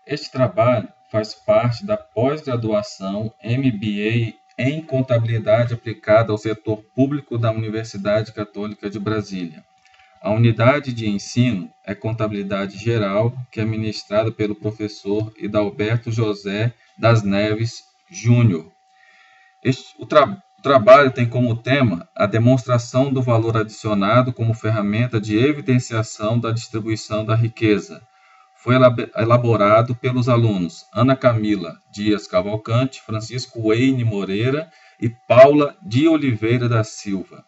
Este trabalho faz parte da pós-graduação MBA em Contabilidade Aplicada ao Setor Público da Universidade Católica de Brasília. A unidade de ensino é Contabilidade Geral, que é ministrada pelo professor Hidalberto José das Neves Júnior. O trabalho tem como tema a demonstração do valor adicionado como ferramenta de evidenciação da distribuição da riqueza. Foi elaborado pelos alunos Ana Camila Dias Cavalcante, Francisco Weine Moreira e Paula de Oliveira da Silva.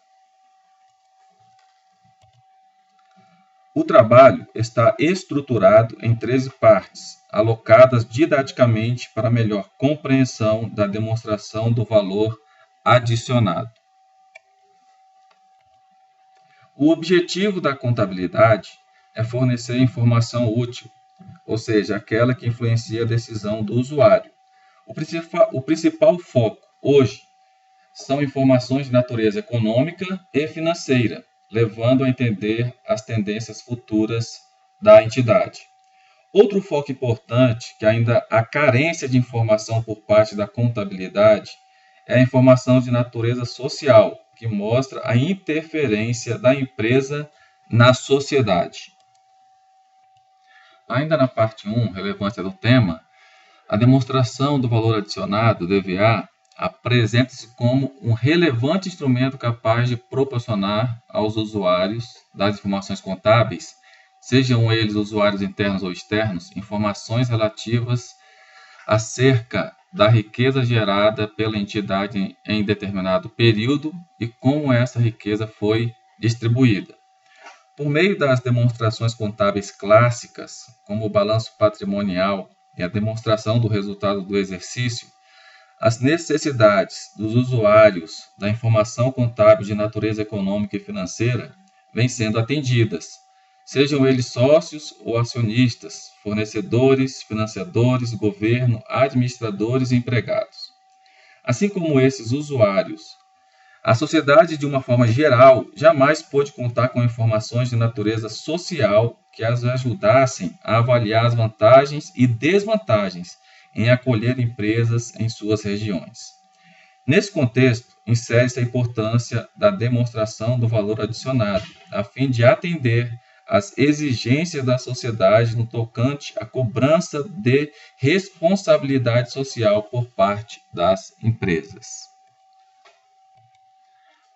O trabalho está estruturado em 13 partes, alocadas didaticamente para melhor compreensão da demonstração do valor adicionado. O objetivo da contabilidade é fornecer informação útil, ou seja, aquela que influencia a decisão do usuário. O principal foco hoje são informações de natureza econômica e financeira, levando a entender as tendências futuras da entidade. Outro foco importante, que ainda há carência de informação por parte da contabilidade, é a informação de natureza social, que mostra a interferência da empresa na sociedade. Ainda na parte 1, relevância do tema, a demonstração do valor adicionado, DVA, apresenta-se como um relevante instrumento capaz de proporcionar aos usuários das informações contábeis, sejam eles usuários internos ou externos, informações relativas acerca da riqueza gerada pela entidade em determinado período e como essa riqueza foi distribuída. Por meio das demonstrações contábeis clássicas, como o balanço patrimonial e a demonstração do resultado do exercício, as necessidades dos usuários da informação contábil de natureza econômica e financeira vêm sendo atendidas, sejam eles sócios ou acionistas, fornecedores, financiadores, governo, administradores e empregados. Assim como esses usuários, a sociedade, de uma forma geral, jamais pôde contar com informações de natureza social que as ajudassem a avaliar as vantagens e desvantagens em acolher empresas em suas regiões. Nesse contexto, insere-se a importância da demonstração do valor adicionado, a fim de atender às exigências da sociedade no tocante à cobrança de responsabilidade social por parte das empresas.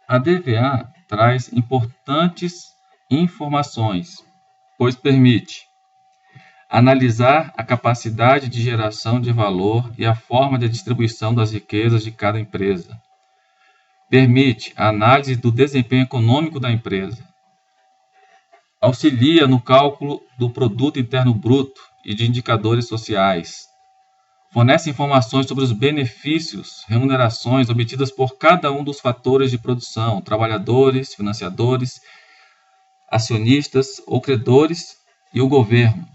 A DVA traz importantes informações, pois permite analisar a capacidade de geração de valor e a forma de distribuição das riquezas de cada empresa. Permite a análise do desempenho econômico da empresa. Auxilia no cálculo do produto interno bruto e de indicadores sociais. Fornece informações sobre os benefícios, remunerações obtidas por cada um dos fatores de produção, trabalhadores, financiadores, acionistas ou credores e o governo.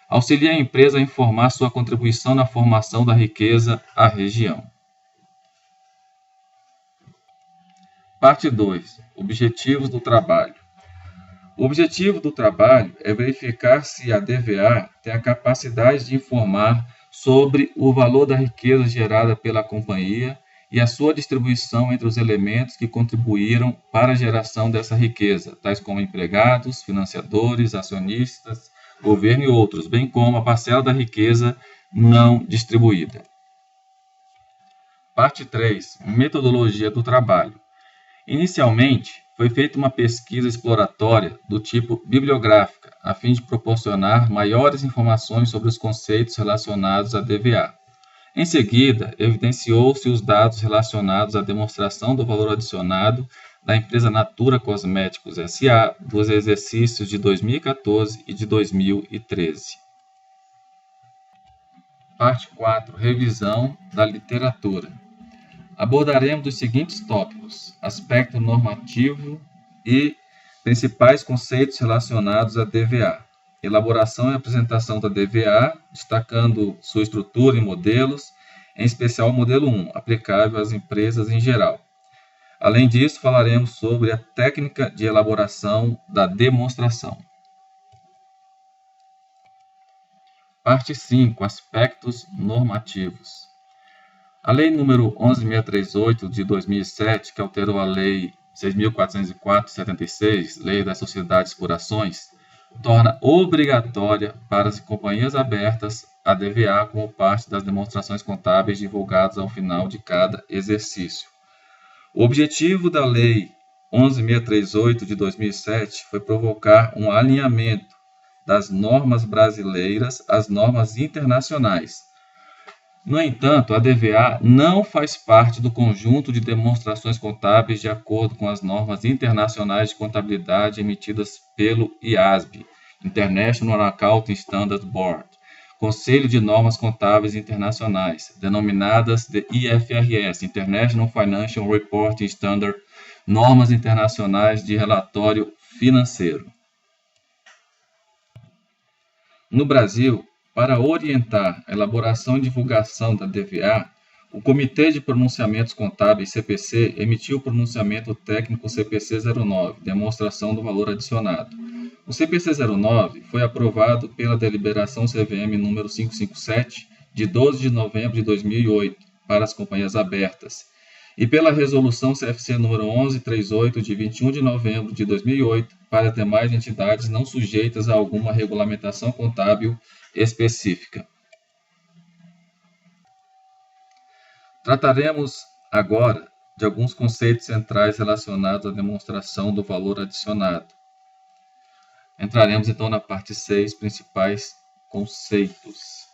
Auxilia a empresa a informar sua contribuição na formação da riqueza à região. Parte 2. Objetivos do trabalho. O objetivo do trabalho é verificar se a DVA tem a capacidade de informar sobre o valor da riqueza gerada pela companhia e a sua distribuição entre os elementos que contribuíram para a geração dessa riqueza, tais como empregados, financiadores, acionistas, governo e outros, bem como a parcela da riqueza não distribuída. Parte 3. Metodologia do trabalho. Inicialmente, foi feita uma pesquisa exploratória do tipo bibliográfica, a fim de proporcionar maiores informações sobre os conceitos relacionados à DVA. Em seguida, evidenciou-se os dados relacionados à demonstração do valor adicionado da empresa Natura Cosméticos S.A. dos exercícios de 2014 e de 2013. Parte 4. Revisão da literatura. Abordaremos os seguintes tópicos: aspecto normativo e principais conceitos relacionados à DVA, elaboração e apresentação da DVA, destacando sua estrutura e modelos, em especial o modelo 1, aplicável às empresas em geral. Além disso, falaremos sobre a técnica de elaboração da demonstração. Parte 5. Aspectos normativos. A Lei nº 11.638 de 2007, que alterou a Lei 6.404 de 76, Lei das Sociedades por Ações, torna obrigatória para as companhias abertas a DVA como parte das demonstrações contábeis divulgadas ao final de cada exercício. O objetivo da Lei 11.638 de 2007 foi provocar um alinhamento das normas brasileiras às normas internacionais. No entanto, a DVA não faz parte do conjunto de demonstrações contábeis de acordo com as normas internacionais de contabilidade emitidas pelo IASB, International Accounting Standards Board, Conselho de Normas Contábeis Internacionais, denominadas de IFRS, International Financial Reporting Standard, normas internacionais de relatório financeiro. No Brasil, para orientar a elaboração e divulgação da DVA, o Comitê de Pronunciamentos Contábeis CPC emitiu o pronunciamento técnico CPC 09, Demonstração do Valor Adicionado. O CPC 09 foi aprovado pela Deliberação CVM número 557, de 12 de novembro de 2008, para as companhias abertas, e pela Resolução CFC número 1138, de 21 de novembro de 2008, para demais entidades não sujeitas a alguma regulamentação contábil específica. Trataremos agora de alguns conceitos centrais relacionados à demonstração do valor adicionado. Entraremos então na parte 6, principais conceitos.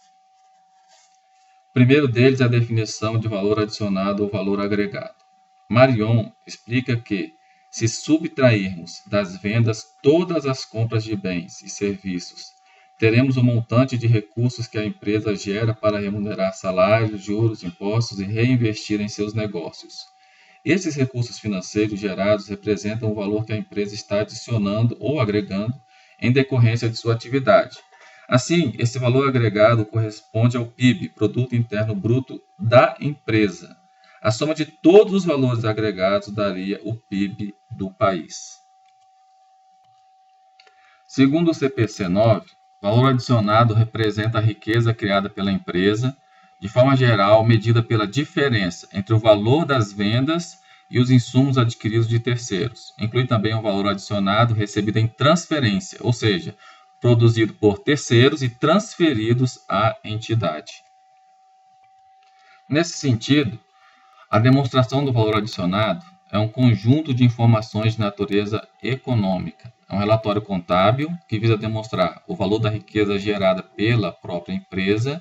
O primeiro deles é a definição de valor adicionado ou valor agregado. Marion explica que, se subtrairmos das vendas todas as compras de bens e serviços, teremos o montante de recursos que a empresa gera para remunerar salários, juros, impostos e reinvestir em seus negócios. Esses recursos financeiros gerados representam o valor que a empresa está adicionando ou agregando em decorrência de sua atividade. Assim, esse valor agregado corresponde ao PIB, Produto Interno Bruto, da empresa. A soma de todos os valores agregados daria o PIB do país. Segundo o CPC 9, valor adicionado representa a riqueza criada pela empresa, de forma geral, medida pela diferença entre o valor das vendas e os insumos adquiridos de terceiros. Inclui também o valor adicionado recebido em transferência, ou seja, produzido por terceiros e transferidos à entidade. Nesse sentido, a demonstração do valor adicionado é um conjunto de informações de natureza econômica. É um relatório contábil que visa demonstrar o valor da riqueza gerada pela própria empresa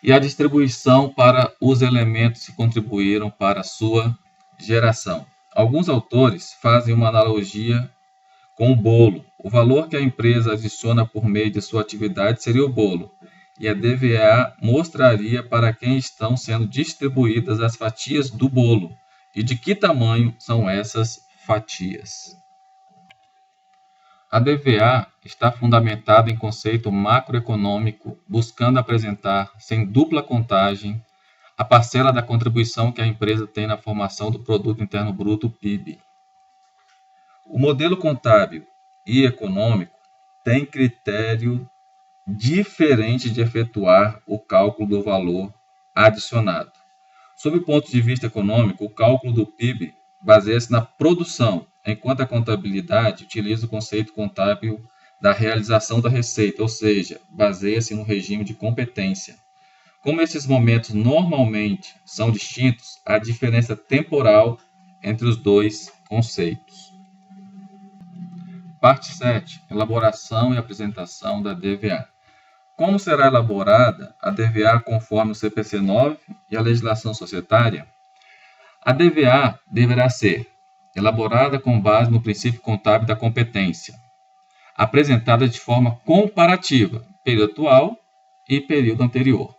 e a distribuição para os elementos que contribuíram para a sua geração. Alguns autores fazem uma analogia com o bolo. O valor que a empresa adiciona por meio de sua atividade seria o bolo, e a DVA mostraria para quem estão sendo distribuídas as fatias do bolo e de que tamanho são essas fatias. A DVA está fundamentada em conceito macroeconômico, buscando apresentar, sem dupla contagem, a parcela da contribuição que a empresa tem na formação do Produto Interno Bruto, PIB. O modelo contábil e econômico tem critério diferente de efetuar o cálculo do valor adicionado. Sob o ponto de vista econômico, o cálculo do PIB baseia-se na produção, enquanto a contabilidade utiliza o conceito contábil da realização da receita, ou seja, baseia-se no regime de competência. Como esses momentos normalmente são distintos, há diferença temporal entre os dois conceitos. Parte 7. Elaboração e apresentação da DVA. Como será elaborada a DVA conforme o CPC 9 e a legislação societária? A DVA deverá ser elaborada com base no princípio contábil da competência, apresentada de forma comparativa, período atual e período anterior,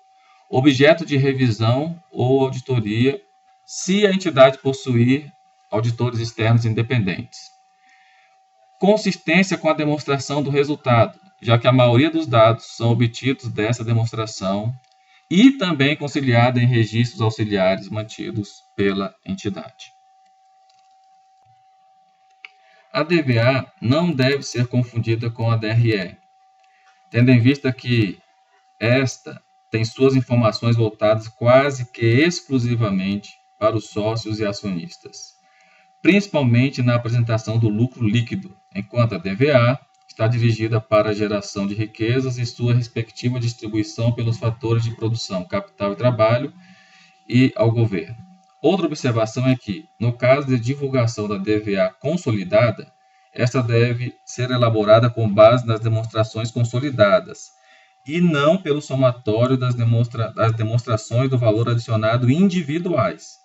objeto de revisão ou auditoria, se a entidade possuir auditores externos independentes. Consistência com a demonstração do resultado, já que a maioria dos dados são obtidos dessa demonstração e também conciliada em registros auxiliares mantidos pela entidade. A DVA não deve ser confundida com a DRE, tendo em vista que esta tem suas informações voltadas quase que exclusivamente para os sócios e acionistas, principalmente na apresentação do lucro líquido, enquanto a DVA está dirigida para a geração de riquezas e sua respectiva distribuição pelos fatores de produção, capital e trabalho e ao governo. Outra observação é que, no caso de divulgação da DVA consolidada, esta deve ser elaborada com base nas demonstrações consolidadas e não pelo somatório das demonstrações do valor adicionado individuais.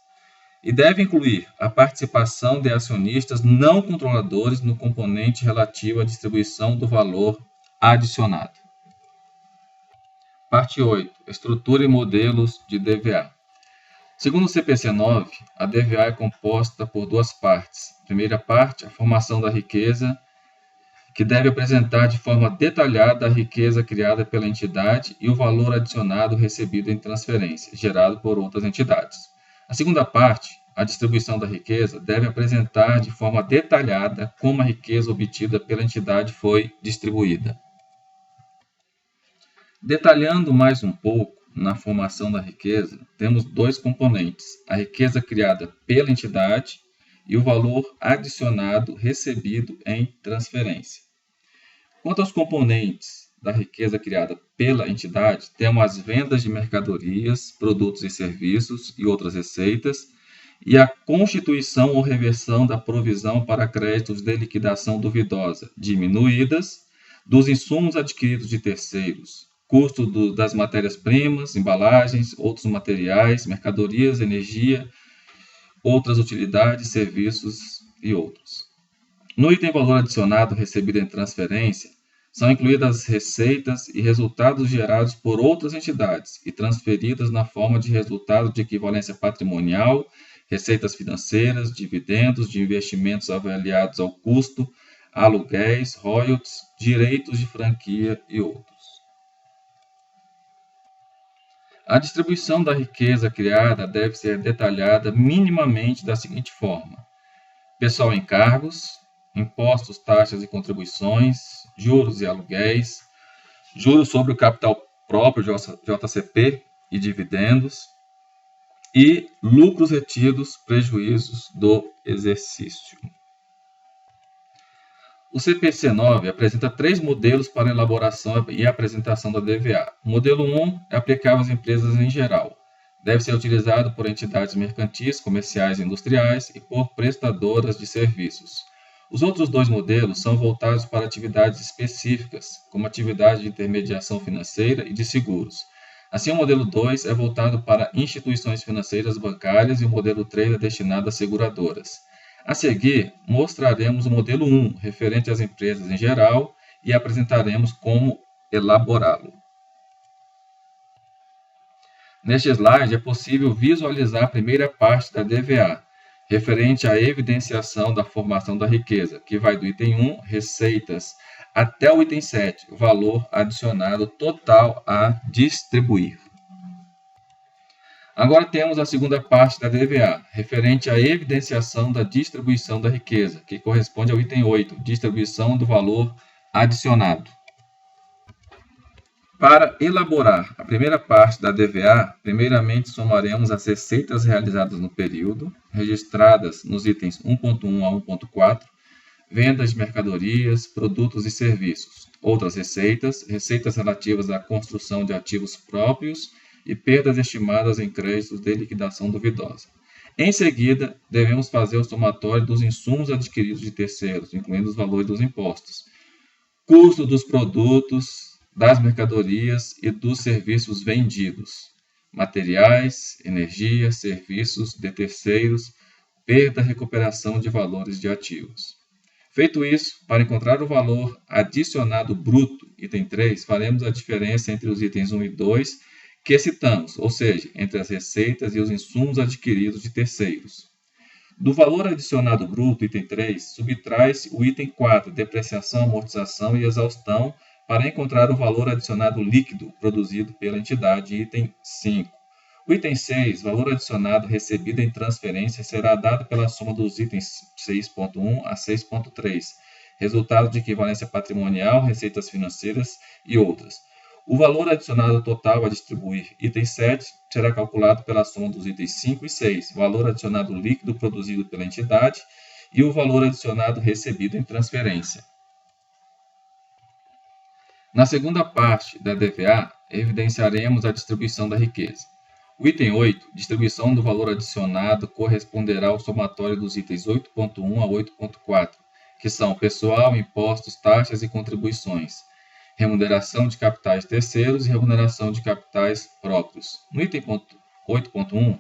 E deve incluir a participação de acionistas não controladores no componente relativo à distribuição do valor adicionado. Parte 8. Estrutura e modelos de DVA. Segundo o CPC 9, a DVA é composta por duas partes. Primeira parte, a formação da riqueza, que deve apresentar de forma detalhada a riqueza criada pela entidade e o valor adicionado recebido em transferência, gerado por outras entidades. A segunda parte, a distribuição da riqueza, deve apresentar de forma detalhada como a riqueza obtida pela entidade foi distribuída. Detalhando mais um pouco, na formação da riqueza, temos dois componentes, a riqueza criada pela entidade e o valor adicionado recebido em transferência. Quanto aos componentes da riqueza criada pela entidade, temos as vendas de mercadorias, produtos e serviços e outras receitas, e a constituição ou reversão da provisão para créditos de liquidação duvidosa, diminuídas, dos insumos adquiridos de terceiros, custo das matérias-primas, embalagens, outros materiais, mercadorias, energia, outras utilidades, serviços e outros. No item valor adicionado recebido em transferência, são incluídas as receitas e resultados gerados por outras entidades e transferidas na forma de resultado de equivalência patrimonial, receitas financeiras, dividendos de investimentos avaliados ao custo, aluguéis, royalties, direitos de franquia e outros. A distribuição da riqueza criada deve ser detalhada minimamente da seguinte forma: pessoal em cargos, impostos, taxas e contribuições, juros e aluguéis, juros sobre o capital próprio, JCP, e dividendos, e lucros retidos, prejuízos do exercício. O CPC 9 apresenta 3 modelos para elaboração e apresentação da DVA. O modelo 1 é aplicável às empresas em geral. Deve ser utilizado por entidades mercantis, comerciais e industriais e por prestadoras de serviços. Os outros 2 modelos são voltados para atividades específicas, como atividade de intermediação financeira e de seguros. Assim, o modelo 2 é voltado para instituições financeiras bancárias e o modelo 3 é destinado a seguradoras. A seguir, mostraremos o modelo 1, referente às empresas em geral, e apresentaremos como elaborá-lo. Neste slide, é possível visualizar a primeira parte da DVA, referente à evidenciação da formação da riqueza, que vai do item 1, receitas, até o item 7, valor adicionado total a distribuir. Agora temos a segunda parte da DVA, referente à evidenciação da distribuição da riqueza, que corresponde ao item 8, distribuição do valor adicionado. Para elaborar a primeira parte da DVA, primeiramente somaremos as receitas realizadas no período, registradas nos itens 1.1 a 1.4, vendas de mercadorias, produtos e serviços, outras receitas, receitas relativas à construção de ativos próprios e perdas estimadas em créditos de liquidação duvidosa. Em seguida, devemos fazer o somatório dos insumos adquiridos de terceiros, incluindo os valores dos impostos, custo dos produtos, das mercadorias e dos serviços vendidos, materiais, energia, serviços de terceiros, perda e recuperação de valores de ativos. Feito isso, para encontrar o valor adicionado bruto, item 3, faremos a diferença entre os itens 1 e 2 que citamos, ou seja, entre as receitas e os insumos adquiridos de terceiros. Do valor adicionado bruto, item 3, subtrai-se o item 4, depreciação, amortização e exaustão, para encontrar o valor adicionado líquido produzido pela entidade, item 5. O item 6, valor adicionado recebido em transferência, será dado pela soma dos itens 6.1 a 6.3, resultado de equivalência patrimonial, receitas financeiras e outras. O valor adicionado total a distribuir, item 7, será calculado pela soma dos itens 5 e 6, valor adicionado líquido produzido pela entidade e o valor adicionado recebido em transferência. Na segunda parte da DVA, evidenciaremos a distribuição da riqueza. O item 8, distribuição do valor adicionado, corresponderá ao somatório dos itens 8.1 a 8.4, que são pessoal, impostos, taxas e contribuições, remuneração de capitais terceiros e remuneração de capitais próprios. No item 8.1,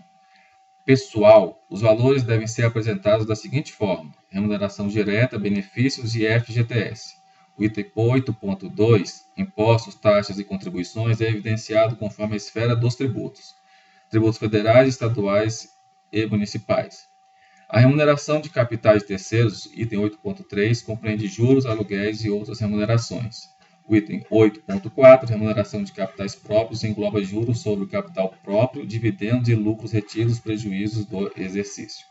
pessoal, os valores devem ser apresentados da seguinte forma: remuneração direta, benefícios e FGTS. O item 8.2, impostos, taxas e contribuições, é evidenciado conforme a esfera dos tributos: tributos federais, estaduais e municipais. A remuneração de capitais terceiros, item 8.3, compreende juros, aluguéis e outras remunerações. O item 8.4, remuneração de capitais próprios, engloba juros sobre o capital próprio, dividendos e lucros retidos, prejuízos do exercício.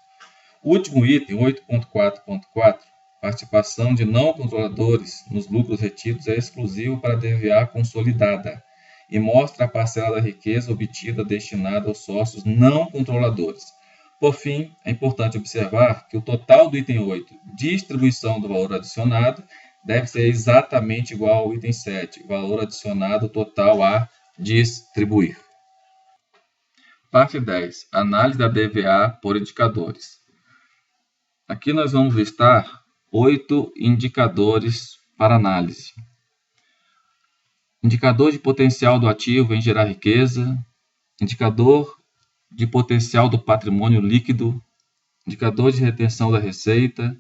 O último item, 8.4.4, participação de não controladores nos lucros retidos, é exclusivo para a DVA consolidada e mostra a parcela da riqueza obtida destinada aos sócios não controladores. Por fim, é importante observar que o total do item 8, distribuição do valor adicionado, deve ser exatamente igual ao item 7, valor adicionado total a distribuir. Parte 10. Análise da DVA por indicadores. Aqui nós vamos listar 8 indicadores para análise. Indicador de potencial do ativo em gerar riqueza, indicador de potencial do patrimônio líquido, indicador de retenção da receita,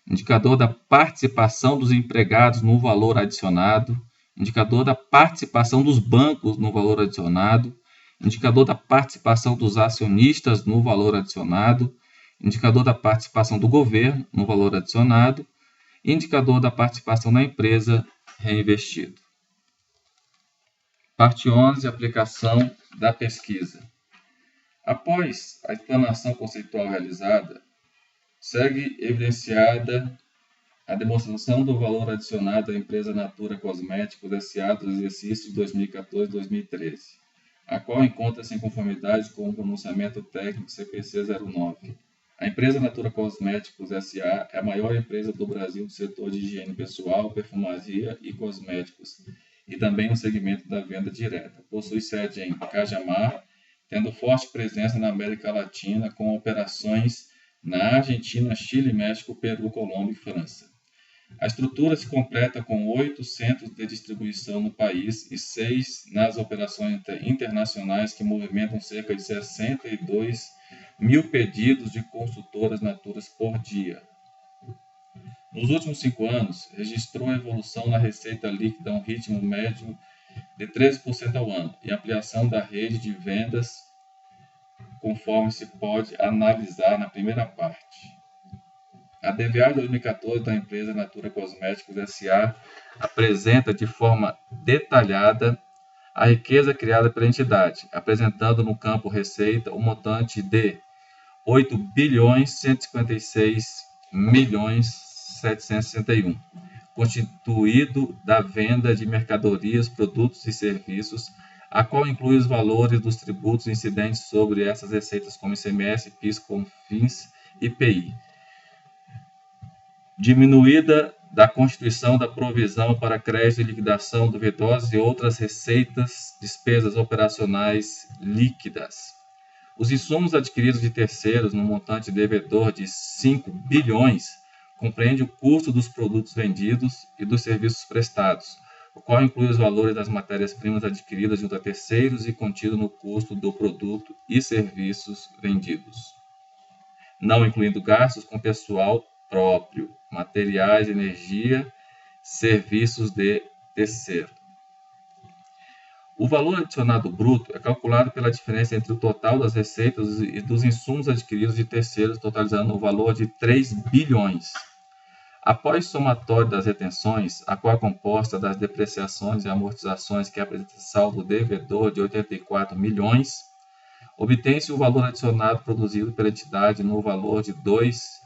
indicador da participação dos empregados no valor adicionado, indicador da participação dos bancos no valor adicionado, indicador da participação dos acionistas no valor adicionado, indicador da participação do governo no valor adicionado e indicador da participação da empresa reinvestido. Parte 11. Aplicação da pesquisa. Após a explanação conceitual realizada, segue evidenciada a demonstração do valor adicionado à empresa Natura Cosméticos S.A. do exercício de 2014-2013, a qual encontra-se em conformidade com o pronunciamento técnico CPC 09. A empresa Natura Cosméticos S.A. é a maior empresa do Brasil do setor de higiene pessoal, perfumaria e cosméticos, e também no segmento da venda direta. Possui sede em Cajamar, tendo forte presença na América Latina, com operações na Argentina, Chile, México, Peru, Colômbia e França. A estrutura se completa com 8 centros de distribuição no país e 6 nas operações internacionais, que movimentam cerca de 62 mil pedidos de consultoras Naturas por dia. Nos últimos 5 anos, registrou a evolução na receita líquida a um ritmo médio de 13% ao ano e ampliação da rede de vendas, conforme se pode analisar na primeira parte. A DVA de 2014 da empresa Natura Cosméticos S.A. apresenta de forma detalhada a riqueza criada pela entidade, apresentando no campo receita um montante de 8.156.761, constituído da venda de mercadorias, produtos e serviços, a qual inclui os valores dos tributos incidentes sobre essas receitas, como ICMS, PIS, COFINS e IPI, diminuída da constituição da provisão para crédito e liquidação duvidosas e outras receitas, despesas operacionais líquidas. Os insumos adquiridos de terceiros no montante devedor de 5 bilhões compreende o custo dos produtos vendidos e dos serviços prestados, o qual inclui os valores das matérias-primas adquiridas junto a terceiros e contido no custo do produto e serviços vendidos, não incluindo gastos com pessoal próprio, materiais, energia, serviços de terceiro. O valor adicionado bruto é calculado pela diferença entre o total das receitas e dos insumos adquiridos de terceiros, totalizando o valor de 3 bilhões. Após somatório das retenções, a qual é composta das depreciações e amortizações, que apresenta saldo devedor de 84 milhões, obtém-se o valor adicionado produzido pela entidade no valor de 2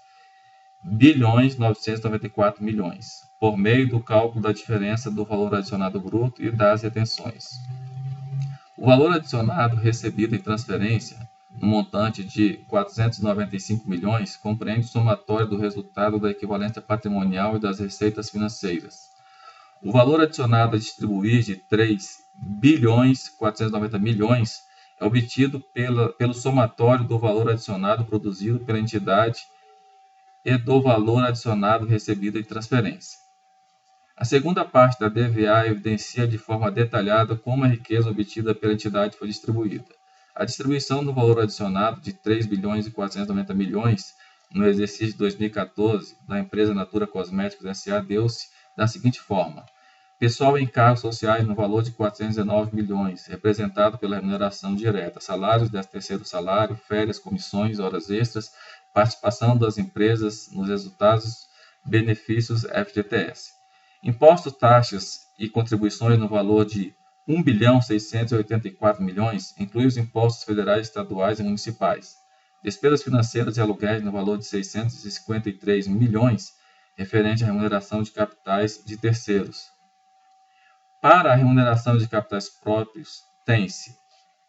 bilhões 994 milhões, por meio do cálculo da diferença do valor adicionado bruto e das retenções. O valor adicionado recebido em transferência, no montante de 495 milhões, compreende o somatório do resultado da equivalência patrimonial e das receitas financeiras. O valor adicionado a distribuir de 3.490 milhões é obtido pelo somatório do valor adicionado produzido pela entidade e do valor adicionado recebido em transferência. A segunda parte da DVA evidencia de forma detalhada como a riqueza obtida pela entidade foi distribuída. A distribuição do valor adicionado de 3.490 milhões no exercício de 2014 da empresa Natura Cosméticos S.A. deu-se da seguinte forma: pessoal em encargos sociais no valor de 419 milhões, representado pela remuneração direta, salários, 13º salário, férias, comissões, horas extras, participação das empresas nos resultados, benefícios FGTS. Impostos, taxas e contribuições no valor de 1.684 milhões, inclui os impostos federais, estaduais e municipais. Despesas financeiras e aluguéis no valor de 653 milhões, referente à remuneração de capitais de terceiros. Para a remuneração de capitais próprios, tem-se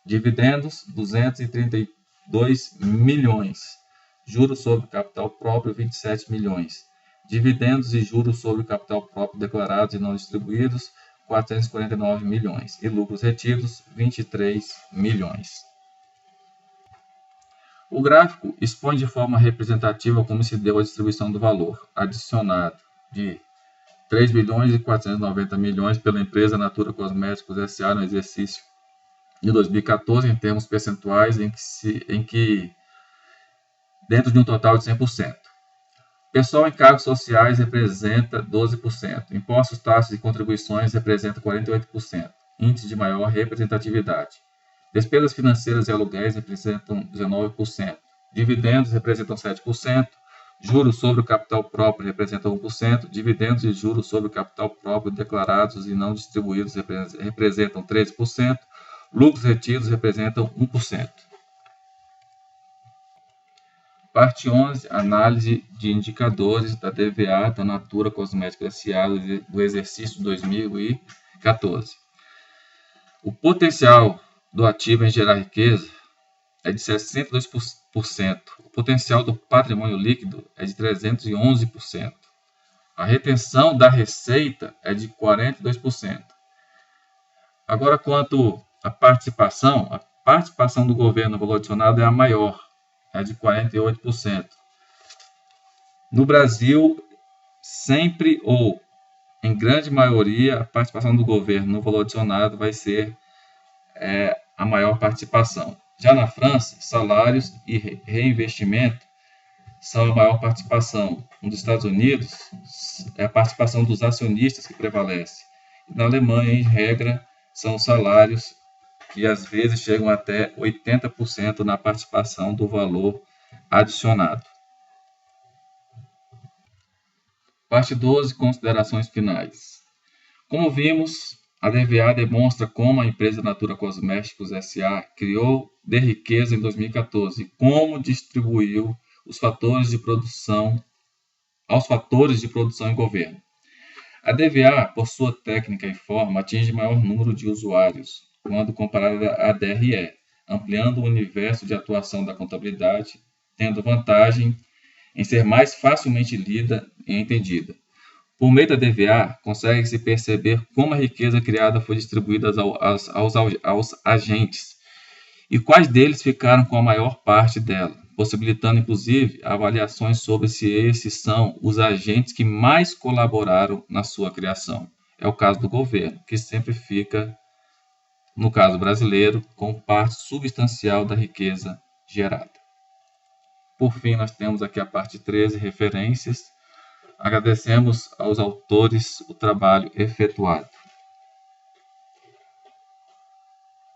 dividendos, 232 milhões, juros sobre capital próprio, 27 milhões, dividendos e juros sobre capital próprio declarados e não distribuídos, 449 milhões, e lucros retidos, 23 milhões. O gráfico expõe de forma representativa como se deu a distribuição do valor adicionado de 3.490 milhões pela empresa Natura Cosméticos S.A. no exercício de 2014 em termos percentuais em que dentro de um total de 100%. Pessoal em cargos sociais representa 12%. Impostos, taxas e contribuições representa 48%. Índice de maior representatividade. Despesas financeiras e aluguéis representam 19%. Dividendos representam 7%. Juros sobre o capital próprio representam 1%. Dividendos e juros sobre o capital próprio declarados e não distribuídos representam 13%. Lucros retidos representam 1%. Parte 11. Análise de indicadores da DVA da Natura Cosméticos S.A. do exercício 2014. O potencial do ativo em gerar riqueza é de 62%. O potencial do patrimônio líquido é de 311%. A retenção da receita é de 42%. Agora, quanto à participação, a participação do governo no valor adicionado é a maior, é de 48%. No Brasil, sempre ou em grande maioria, a participação do governo no valor adicionado vai ser a maior participação. Já na França, salários e reinvestimento são a maior participação. Nos Estados Unidos, é a participação dos acionistas que prevalece. Na Alemanha, em regra, são salários que às vezes chegam até 80% na participação do valor adicionado. Parte 12. Considerações finais. Como vimos, a DVA demonstra como a empresa Natura Cosméticos S.A. criou de riqueza em 2014 e como distribuiu aos fatores de produção e governo. A DVA, por sua técnica e forma, atinge maior número de usuários quando comparada à DRE, ampliando o universo de atuação da contabilidade, tendo vantagem em ser mais facilmente lida e entendida. Por meio da DVA, consegue-se perceber como a riqueza criada foi distribuída aos agentes e quais deles ficaram com a maior parte dela, possibilitando inclusive avaliações sobre se esses são os agentes que mais colaboraram na sua criação. É o caso do governo, que sempre fica, no caso brasileiro, com parte substancial da riqueza gerada. Por fim, nós temos aqui a parte 13, referências. Agradecemos aos autores o trabalho efetuado.